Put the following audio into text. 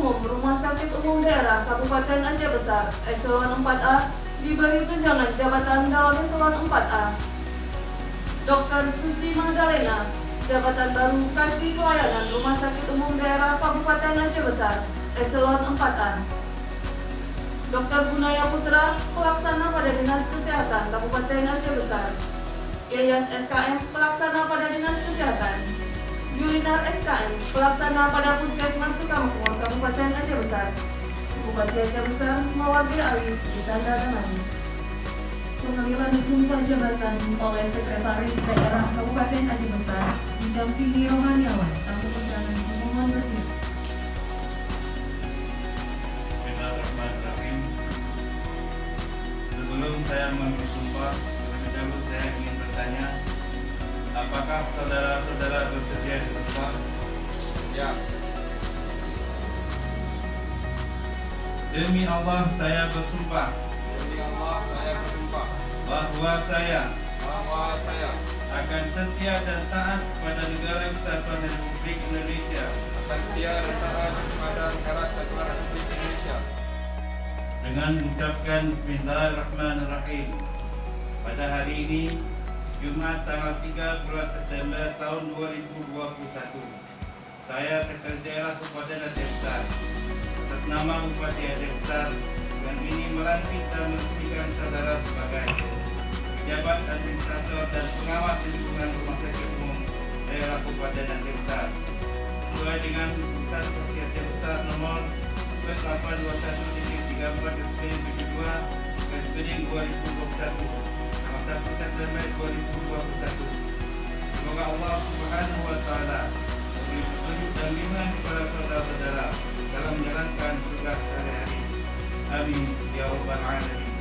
Umum Rumah Sakit Umum Daerah Kabupaten Aceh Besar Eselon 4A diberi tunjangan jabatan dalam Eselon 4A. Dr. Susi Magdalena, jabatan baru Kasih Pelayanan Rumah Sakit Umum Daerah Kabupaten Aceh Besar Eselon 4A. Dr. Gunaya Putra, pelaksana pada Dinas Kesehatan Kabupaten Aceh Besar. Yayas SKM, pelaksana pada Dinas Kesehatan. Yulinar SKM, pelaksana pada Puskesmas Sukamakmur Kabupaten Aceh Besar. Bupati Aceh Besar Mawardi Ali ditandatangani. Pengambilan sumpah jabatan oleh Sekretaris Daerah Kabupaten Aceh Besar didampingi Rohaniawan. Tamu undangan mohon berdiri. Bismillahirrahmanirrahim. Sebelum saya mengambil sumpah, terlebih dahulu saya ingin bertanya, apakah saudara-saudara bersedia disumpah? Ya. Demi Allah saya bersumpah Demi Allah saya bersumpah bahwa saya akan setia dan taat kepada Negara Kesatuan Republik Indonesia akan setia dan taat kepada Negara Kesatuan Republik Indonesia dengan mengucapkan Bismillahirrahmanirrahim. Pada hari ini, Jumat tanggal 3 bulan September tahun 2021, saya Sekretaris Daerah Kabupaten Aceh Besar atas nama Bupati Aceh Besar dengan ini melantik dan meresmikan saudara sebagai pejabat administrator dan pengawas di lingkungan Rumah Sakit Umum Daerah Kabupaten Aceh Besar sesuai dengan Keputusan Bupati Aceh Besar nomor 821/72/2021 tanggal 1 September 2021. Semoga Allah Subhanahu wa taala memberi petunjuk dan bimbingan kepada saudara-saudara dalam menjalankan tugas sehari-hari. Amin ya rabbal alamin.